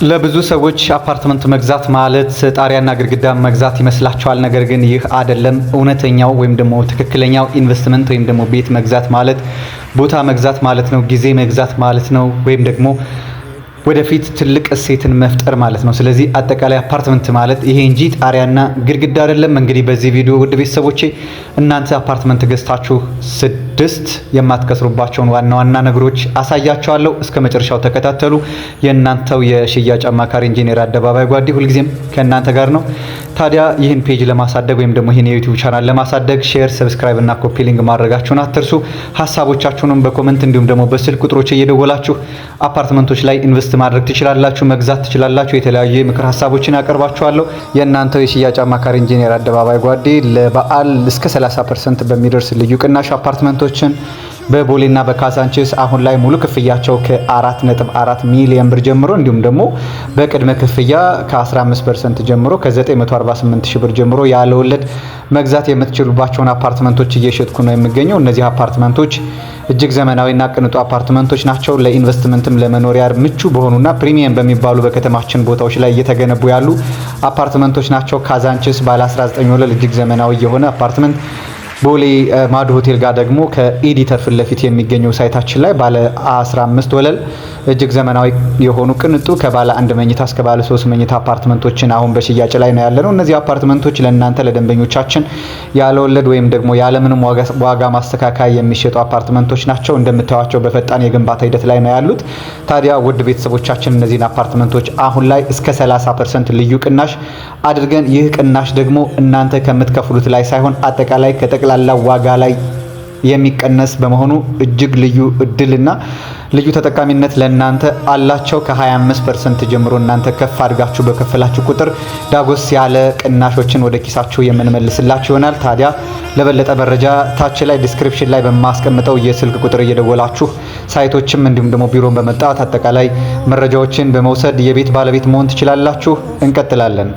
ለብዙ ሰዎች አፓርትመንት መግዛት ማለት ጣሪያና ግድግዳ መግዛት ይመስላቸዋል። ነገር ግን ይህ አይደለም። እውነተኛው ወይም ደግሞ ትክክለኛው ኢንቨስትመንት ወይም ደግሞ ቤት መግዛት ማለት ቦታ መግዛት ማለት ነው። ጊዜ መግዛት ማለት ነው። ወይም ደግሞ ወደፊት ትልቅ እሴትን መፍጠር ማለት ነው። ስለዚህ አጠቃላይ አፓርትመንት ማለት ይሄ እንጂ ጣሪያና ግድግዳ አይደለም። እንግዲህ በዚህ ቪዲዮ ውድ ቤተሰቦቼ እናንተ አፓርትመንት ገዝታችሁ 6 የማትከስሩባቸውን ዋና ዋና ነገሮች አሳያችኋለሁ። እስከ መጨረሻው ተከታተሉ። የእናንተው የሽያጭ አማካሪ ኢንጂነር አደባባይ ጓዴ ሁልጊዜም ከእናንተ ጋር ነው። ታዲያ ይህን ፔጅ ለማሳደግ ወይም ደግሞ ይህን የዩቲዩብ ቻናል ለማሳደግ ሼር፣ ሰብስክራይብ እና ኮፒ ሊንክ ማድረጋችሁን አትርሱ። ሀሳቦቻችሁንም በኮሜንት እንዲሁም ደግሞ በስልክ ቁጥሮች እየደወላችሁ አፓርትመንቶች ላይ ኢንቨስት ማድረግ ትችላላችሁ፣ መግዛት ትችላላችሁ። የተለያዩ የምክር ሀሳቦችን አቀርባችኋለሁ። የእናንተው የሽያጭ አማካሪ ኢንጂነር አደባባይ ጓዴ ለበዓል እስከ 30% በሚደርስ ልዩ ቅናሽ አፓርትመንቶችን በቦሌና በካዛንቺስ አሁን ላይ ሙሉ ክፍያቸው ከ4.4 ሚሊዮን ብር ጀምሮ እንዲሁም ደግሞ በቅድመ ክፍያ ከ15% ጀምሮ ከ948 ሺህ ብር ጀምሮ ያለ ወለድ መግዛት የምትችሉባቸውን አፓርትመንቶች እየሸጥኩ ነው የሚገኘው። እነዚህ አፓርትመንቶች እጅግ ዘመናዊና ቅንጡ አፓርትመንቶች ናቸው። ለኢንቨስትመንትም ለመኖሪያ ምቹ በሆኑና ፕሪሚየም በሚባሉ በከተማችን ቦታዎች ላይ እየተገነቡ ያሉ አፓርትመንቶች ናቸው። ካዛንቺስ ባለ 19 ወለል እጅግ ዘመናዊ የሆነ አፓርትመንት፣ ቦሌ ማዶ ሆቴል ጋር ደግሞ ከኤዲተር ፊት ለፊት የሚገኘው ሳይታችን ላይ ባለ 15 ወለል እጅግ ዘመናዊ የሆኑ ቅንጡ ከባለ 1 መኝታ እስከ ባለ 3 መኝታ አፓርትመንቶችን አሁን በሽያጭ ላይ ነው ያለነው። እነዚህ አፓርትመንቶች ለእናንተ ለደንበኞቻችን ያለ ወለድ ወይም ደግሞ ያለ ምንም ዋጋ ማስተካከያ የሚሸጡ አፓርትመንቶች ናቸው። እንደምታዩቸው በፈጣን የግንባታ ሂደት ላይ ነው ያሉት። ታዲያ ውድ ቤተሰቦቻችን እነዚህን አፓርትመንቶች አሁን ላይ እስከ 30% ልዩ ቅናሽ አድርገን፣ ይህ ቅናሽ ደግሞ እናንተ ከምትከፍሉት ላይ ሳይሆን አጠቃላይ ከጠቅላላ ዋጋ ላይ የሚቀነስ በመሆኑ እጅግ ልዩ እድልና ልዩ ተጠቃሚነት ለእናንተ አላቸው። ከ25% ጀምሮ እናንተ ከፍ አድርጋችሁ በከፈላችሁ ቁጥር ዳጎስ ያለ ቅናሾችን ወደ ኪሳችሁ የምንመልስላችሁ ይሆናል። ታዲያ ለበለጠ መረጃ ታች ላይ ዲስክሪፕሽን ላይ በማስቀምጠው የስልክ ቁጥር እየደወላችሁ ሳይቶችም እንዲሁም ደግሞ ቢሮን በመጣት አጠቃላይ መረጃዎችን በመውሰድ የቤት ባለቤት መሆን ትችላላችሁ። እንቀጥላለን።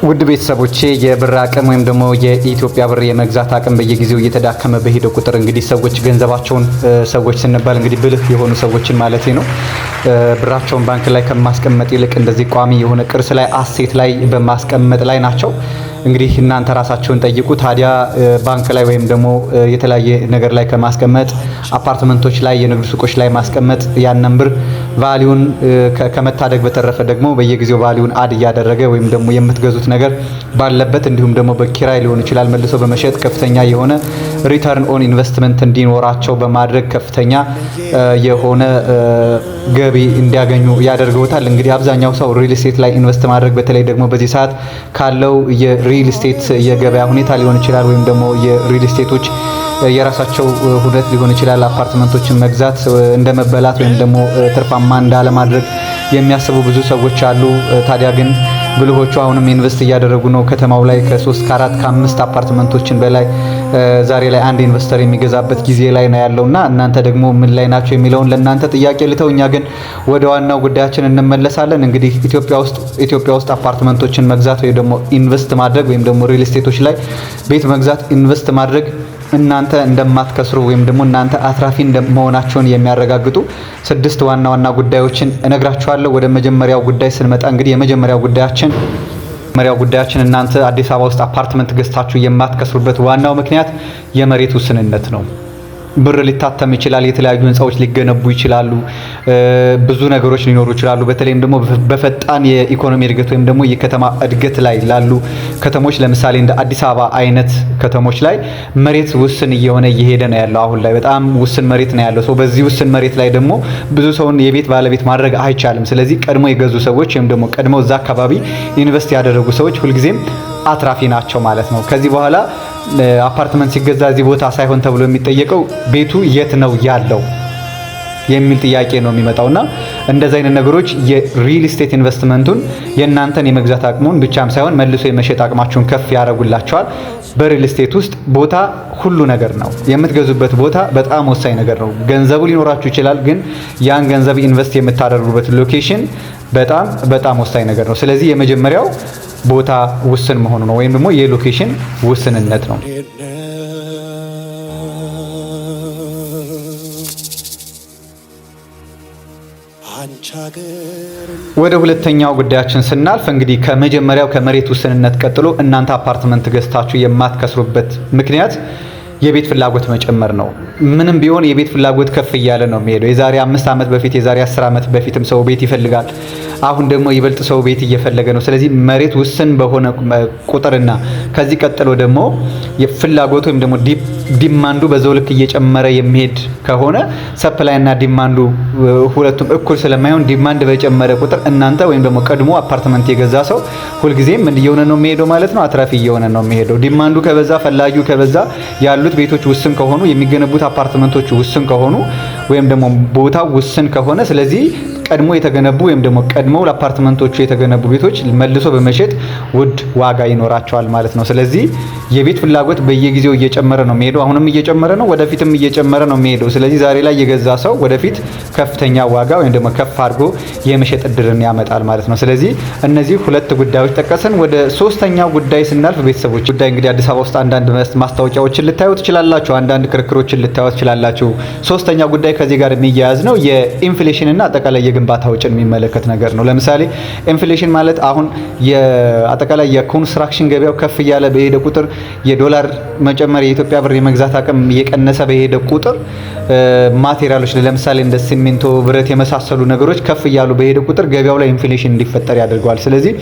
ውድ ቤተሰቦቼ የብር አቅም ወይም ደግሞ የኢትዮጵያ ብር የመግዛት አቅም በየጊዜው እየተዳከመ በሄደ ቁጥር እንግዲህ ሰዎች ገንዘባቸውን ሰዎች ስንባል እንግዲህ ብልህ የሆኑ ሰዎችን ማለት ነው ብራቸውን ባንክ ላይ ከማስቀመጥ ይልቅ እንደዚህ ቋሚ የሆነ ቅርስ ላይ አሴት ላይ በማስቀመጥ ላይ ናቸው። እንግዲህ እናንተ ራሳችሁን ጠይቁ። ታዲያ ባንክ ላይ ወይም ደግሞ የተለያየ ነገር ላይ ከማስቀመጥ አፓርትመንቶች ላይ የንግድ ሱቆች ላይ ማስቀመጥ ያንን ብር ቫልዩን ከመታደግ በተረፈ ደግሞ በየጊዜው ቫልዩን አድ እያደረገ ወይም ደግሞ የምትገዙት ነገር ባለበት እንዲሁም ደግሞ በኪራይ ሊሆን ይችላል መልሶ በመሸጥ ከፍተኛ የሆነ ሪተርን ኦን ኢንቨስትመንት እንዲኖራቸው በማድረግ ከፍተኛ የሆነ ገቢ እንዲያገኙ ያደርገውታል። እንግዲህ አብዛኛው ሰው ሪል ስቴት ላይ ኢንቨስት ማድረግ በተለይ ደግሞ በዚህ ሰዓት ካለው የሪል ስቴት የገበያ ሁኔታ ሊሆን ይችላል ወይም ደግሞ የሪል ስቴቶች የራሳቸው ሁኔታ ሊሆን ይችላል አፓርትመንቶችን መግዛት እንደመበላት ወይም ደግሞ ትርፋማ እንዳለማድረግ የሚያስቡ ብዙ ሰዎች አሉ። ታዲያ ግን ብልሆቹ አሁንም ኢንቨስት እያደረጉ ነው። ከተማው ላይ ከ3 ከ4 ከ5 አፓርትመንቶችን በላይ ዛሬ ላይ አንድ ኢንቨስተር የሚገዛበት ጊዜ ላይ ነው ያለውና እናንተ ደግሞ ምን ላይ ናቸው የሚለውን ለእናንተ ጥያቄ ልተውኛ ግን ወደ ዋናው ጉዳያችን እንመለሳለን። እንግዲህ ኢትዮጵያ ውስጥ አፓርትመንቶችን መግዛት ወይ ደግሞ ኢንቨስት ማድረግ ወይም ደግሞ ሪል ስቴቶች ላይ ቤት መግዛት ኢንቨስት ማድረግ እናንተ እንደማትከስሩ ወይም ደግሞ እናንተ አትራፊ እንደመሆናችሁን የሚያረጋግጡ 6 ዋና ዋና ጉዳዮችን እነግራችኋለሁ። ወደ መጀመሪያው ጉዳይ ስንመጣ እንግዲህ የመጀመሪያው ጉዳያችን እናንተ አዲስ አበባ ውስጥ አፓርትመንት ገዝታችሁ የማትከስሩበት ዋናው ምክንያት የመሬት ውስንነት ነው። ብር ሊታተም ይችላል፣ የተለያዩ ህንጻዎች ሊገነቡ ይችላሉ፣ ብዙ ነገሮች ሊኖሩ ይችላሉ። በተለይም ደግሞ በፈጣን የኢኮኖሚ እድገት ወይም ደግሞ የከተማ እድገት ላይ ላሉ ከተሞች ለምሳሌ እንደ አዲስ አበባ አይነት ከተሞች ላይ መሬት ውስን እየሆነ እየሄደ ነው ያለው። አሁን ላይ በጣም ውስን መሬት ነው ያለው ሰው። በዚህ ውስን መሬት ላይ ደግሞ ብዙ ሰውን የቤት ባለቤት ማድረግ አይቻልም። ስለዚህ ቀድሞ የገዙ ሰዎች ወይም ደግሞ ቀድሞ እዛ አካባቢ ኢንቨስት ያደረጉ ሰዎች ሁልጊዜም አትራፊ ናቸው ማለት ነው። ከዚህ በኋላ አፓርትመንት ሲገዛ እዚህ ቦታ ሳይሆን ተብሎ የሚጠየቀው ቤቱ የት ነው ያለው የሚል ጥያቄ ነው የሚመጣውና እንደዚህ አይነት ነገሮች የሪል ስቴት ኢንቨስትመንቱን የእናንተን የመግዛት አቅሙን ብቻም ሳይሆን መልሶ የመሸጥ አቅማችሁን ከፍ ያደርጉላችኋል። በሪል ስቴት ውስጥ ቦታ ሁሉ ነገር ነው። የምትገዙበት ቦታ በጣም ወሳኝ ነገር ነው። ገንዘቡ ሊኖራችሁ ይችላል፣ ግን ያን ገንዘብ ኢንቨስት የምታደርጉበት ሎኬሽን በጣም ወሳኝ ነገር ነው። ስለዚህ የመጀመሪያው ቦታ ውስን መሆኑ ነው ወይም ደግሞ የሎኬሽን ውስንነት ነው። ወደ ሁለተኛው ጉዳያችን ስናልፍ እንግዲህ ከመጀመሪያው ከመሬት ውስንነት ቀጥሎ እናንተ አፓርትመንት ገዝታችሁ የማትከስሩበት ምክንያት የቤት ፍላጎት መጨመር ነው። ምንም ቢሆን የቤት ፍላጎት ከፍ እያለ ነው የሚሄደው። የዛሬ 5 ዓመት በፊት የዛሬ 10 ዓመት በፊትም ሰው ቤት ይፈልጋል። አሁን ደግሞ ይበልጥ ሰው ቤት እየፈለገ ነው። ስለዚህ መሬት ውስን በሆነ ቁጥርና ከዚህ ቀጥሎ ደግሞ የፍላጎቱ ወይም ደግሞ ዲማንዱ በዛው ልክ እየጨመረ የሚሄድ ከሆነ ሰፕላይ እና ዲማንዱ ሁለቱም እኩል ስለማይሆን ዲማንድ በጨመረ ቁጥር እናንተ ወይም ደግሞ ቀድሞ አፓርትመንት የገዛ ሰው ሁልጊዜም ምን እየሆነ ነው የሚሄደው ማለት ነው? አትራፊ እየሆነ ነው የሚሄደው። ዲማንዱ ከበዛ ፈላጊው ከበዛ ያሉት ቤቶች ውስን ከሆኑ የሚገነቡት አፓርትመንቶች ውስን ከሆኑ ወይም ደግሞ ቦታው ውስን ከሆነ ስለዚህ ቀድሞ የተገነቡ ወይም ደግሞ ቀድሞ ለአፓርትመንቶቹ የተገነቡ ቤቶች መልሶ በመሸጥ ውድ ዋጋ ይኖራቸዋል ማለት ነው። ስለዚህ የቤት ፍላጎት በየጊዜው እየጨመረ ነው የሚሄደው። አሁንም እየጨመረ ነው፣ ወደፊትም እየጨመረ ነው የሚሄደው። ስለዚህ ዛሬ ላይ የገዛ ሰው ወደፊት ከፍተኛ ዋጋ ወይም ደግሞ ከፍ አድርጎ የመሸጥ እድልን ያመጣል ማለት ነው። ስለዚህ እነዚህ ሁለት ጉዳዮች ጠቀስን። ወደ ሶስተኛው ጉዳይ ስናልፍ ቤተሰቦች ጉዳይ እንግዲህ አዲስ አበባ ውስጥ አንዳንድ ማስታወቂያዎችን ልታዩ ትችላላችሁ፣ አንዳንድ ክርክሮችን ልታዩ ትችላላችሁ። ሶስተኛው ጉዳይ ከዚህ ጋር የሚያያዝ ነው። የኢንፍሌሽን እና አጠቃላይ የግንባታ ወጪን የሚመለከት ነገር ነው። ለምሳሌ ኢንፍሌሽን ማለት አሁን የአጠቃላይ የኮንስትራክሽን ገበያው ከፍ እያለ በሄደ ቁጥር የዶላር መጨመር የኢትዮጵያ ብር የመግዛት አቅም እየቀነሰ በሄደ ቁጥር ማቴሪያሎች ለምሳሌ እንደ ሲሚንቶ፣ ብረት የመሳሰሉ ነገሮች ከፍ እያሉ በሄደ ቁጥር ገበያው ላይ ኢንፍሌሽን እንዲፈጠር ያደርገዋል። ስለዚህ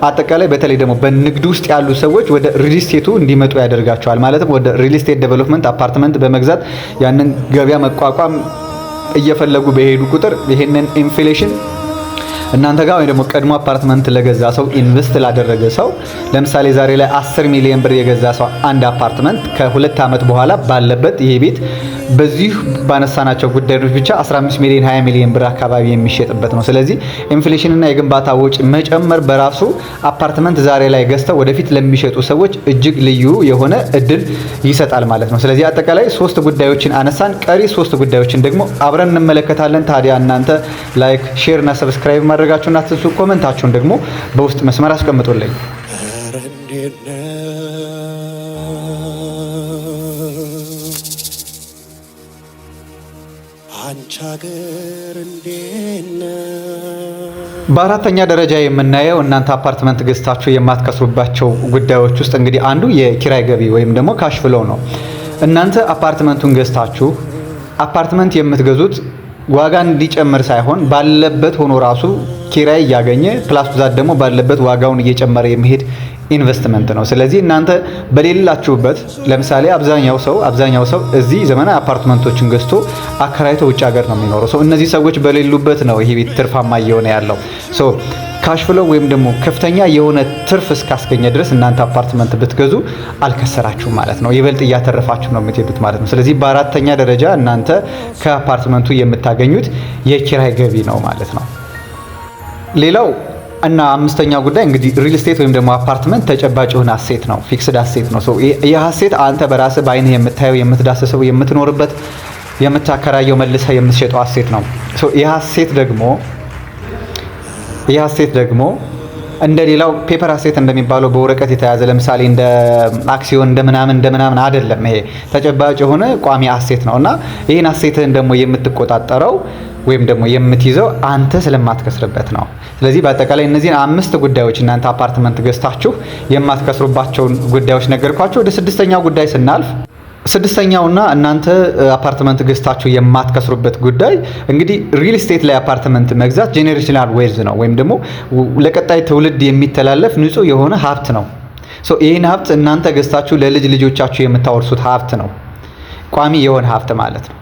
አጠቃላይ በተለይ ደግሞ በንግድ ውስጥ ያሉ ሰዎች ወደ ሪል ስቴቱ እንዲመጡ ያደርጋቸዋል። ማለትም ወደ ሪል ስቴት ዴቨሎፕመንት አፓርትመንት በመግዛት ያንን ገበያ መቋቋም እየፈለጉ በሄዱ ቁጥር ይሄንን ኢንፍሌሽን እናንተ ጋር ወይ ደግሞ ቀድሞ አፓርትመንት ለገዛ ሰው ኢንቨስት ላደረገ ሰው ለምሳሌ ዛሬ ላይ 10 ሚሊዮን ብር የገዛ ሰው አንድ አፓርትመንት ከ2 ዓመት በኋላ ባለበት ይሄ ቤት በዚህ ባነሳናቸው ጉዳዮች ብቻ 15 ሚሊዮን 20 ሚሊዮን ብር አካባቢ የሚሸጥበት ነው። ስለዚህ ኢንፍሌሽን እና የግንባታ ወጪ መጨመር በራሱ አፓርትመንት ዛሬ ላይ ገዝተው ወደፊት ለሚሸጡ ሰዎች እጅግ ልዩ የሆነ እድል ይሰጣል ማለት ነው። ስለዚህ አጠቃላይ 3 ጉዳዮችን አነሳን። ቀሪ 3 ጉዳዮችን ደግሞ አብረን እንመለከታለን። ታዲያ እናንተ ላይክ፣ ሼር እና ሰብስክራይብ ማድረጋችሁን አትርሱ። ኮሜንታችሁን ደግሞ በውስጥ መስመር አስቀምጡልኝ። በአራተኛ ደረጃ የምናየው እናንተ አፓርትመንት ገዝታችሁ የማትከስሩባቸው ጉዳዮች ውስጥ እንግዲህ አንዱ የኪራይ ገቢ ወይም ደግሞ ካሽ ፍሎው ነው። እናንተ አፓርትመንቱን ገዝታችሁ አፓርትመንት የምትገዙት ዋጋ እንዲጨምር ሳይሆን ባለበት ሆኖ ራሱ ኪራይ እያገኘ ፕላስ ብዛት ደግሞ ባለበት ዋጋውን እየጨመረ የሚሄድ ኢንቨስትመንት ነው። ስለዚህ እናንተ በሌላችሁበት ለምሳሌ አብዛኛው ሰው እዚህ ዘመናዊ አፓርትመንቶችን ገዝቶ አከራይቶ ውጭ ሀገር ነው የሚኖረው። እነዚህ ሰዎች በሌሉበት ነው ይሄ ቤት ትርፋማ እየሆነ ያለው። ካሽ ፍሎው ወይም ደግሞ ከፍተኛ የሆነ ትርፍ እስካስገኘ ድረስ እናንተ አፓርትመንት ብትገዙ አልከሰራችሁም ማለት ነው። ይበልጥ እያተረፋችሁ ነው የምትሄዱት ማለት ነው። ስለዚህ በአራተኛ ደረጃ እናንተ ከአፓርትመንቱ የምታገኙት የኪራይ ገቢ ነው ማለት ነው። ሌላው እና አምስተኛው ጉዳይ እንግዲህ ሪል ስቴት ወይም ደግሞ አፓርትመንት ተጨባጭ የሆነ አሴት ነው፣ ፊክስድ አሴት ነው። ይህ አሴት አንተ በራስህ በአይንህ የምታየው፣ የምትዳሰሰው፣ የምትኖርበት፣ የምታከራየው፣ መልሰህ የምትሸጠው አሴት ነው። ይህ አሴት ደግሞ እንደ ሌላው ፔፐር አሴት እንደሚባለው በወረቀት የተያዘ ለምሳሌ እንደ አክሲዮን እንደምናምን አይደለም። ይሄ ተጨባጭ የሆነ ቋሚ አሴት ነው እና ይህን አሴትህን ደግሞ የምትቆጣጠረው ወይም ደግሞ የምትይዘው አንተ ስለማትከስርበት ነው። ስለዚህ በአጠቃላይ እነዚህን 5 ጉዳዮች እናንተ አፓርትመንት ገዝታችሁ የማትከስሩባቸውን ጉዳዮች ነገርኳችሁ። ወደ 6ኛው ጉዳይ ስናልፍ 6ኛውና እናንተ አፓርትመንት ገዝታችሁ የማትከስሩበት ጉዳይ እንግዲህ ሪል ስቴት ላይ አፓርትመንት መግዛት ጄኔሬሽናል ዌልዝ ነው ወይም ደግሞ ለቀጣይ ትውልድ የሚተላለፍ ንጹህ የሆነ ሀብት ነው። ይህን ሀብት እናንተ ገዝታችሁ ለልጅ ልጆቻችሁ የምታወርሱት ሀብት ነው። ቋሚ የሆነ ሀብት ማለት ነው።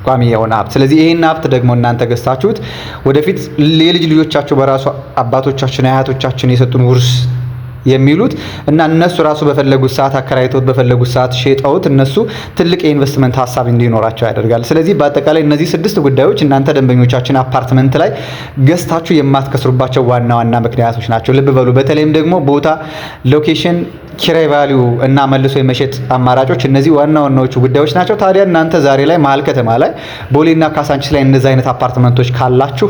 ቋሚ የሆነ ሀብት። ስለዚህ ይሄን ሀብት ደግሞ እናንተ ገዝታችሁት ወደፊት የልጅ ልጆቻችሁ በራሱ አባቶቻችን አያቶቻችን የሰጡን ውርስ የሚሉት እና እነሱ ራሱ በፈለጉት ሰዓት አከራይተውት በፈለጉት ሰዓት ሸጠውት እነሱ ትልቅ የኢንቨስትመንት ሀሳብ እንዲኖራቸው ያደርጋል። ስለዚህ በአጠቃላይ እነዚህ 6 ጉዳዮች እናንተ ደንበኞቻችን አፓርትመንት ላይ ገዝታችሁ የማትከስሩባቸው ዋና ዋና ምክንያቶች ናቸው። ልብ በሉ። በተለይም ደግሞ ቦታ፣ ሎኬሽን፣ ኪራይ ቫልዩ እና መልሶ የመሸጥ አማራጮች እነዚህ ዋና ዋናዎቹ ጉዳዮች ናቸው። ታዲያ እናንተ ዛሬ ላይ መሀል ከተማ ላይ ቦሌና ካሳንቺስ ላይ እነዚህ አይነት አፓርትመንቶች ካላችሁ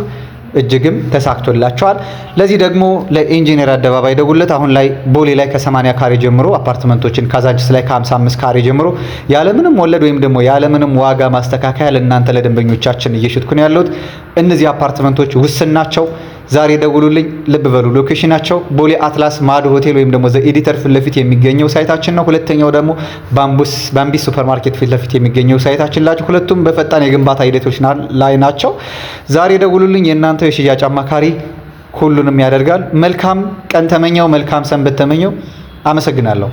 እጅግም ተሳክቶላቸዋል። ለዚህ ደግሞ ለኢንጂነር አደባባይ ደውለት። አሁን ላይ ቦሌ ላይ ከ80 ካሬ ጀምሮ አፓርትመንቶችን ካዛንቺስ ላይ ከ55 ካሬ ጀምሮ ያለምንም ወለድ ወይም ደግሞ ያለምንም ዋጋ ማስተካከያ ለእናንተ ለደንበኞቻችን እየሸጥኩ ነው ያለሁት። እነዚህ አፓርትመንቶች ውስን ናቸው። ዛሬ ደውሉልኝ። ልብ በሉ ሎኬሽናቸው ቦሌ አትላስ ማዶ ሆቴል ወይም ደግሞ ዘ ኤዲተር ፊት ለፊት የሚገኘው ሳይታችን ነው። ሁለተኛው ደግሞ ባምቢስ ሱፐርማርኬት ፊት ለፊት የሚገኘው ሳይታችን ላችሁ። ሁለቱም በፈጣን የግንባታ ሂደቶች ላይ ናቸው። ዛሬ ደውሉልኝ። የእናንተ የሽያጭ አማካሪ ሁሉንም ያደርጋል። መልካም ቀን ተመኘው። መልካም ሰንበት ተመኘው። አመሰግናለሁ።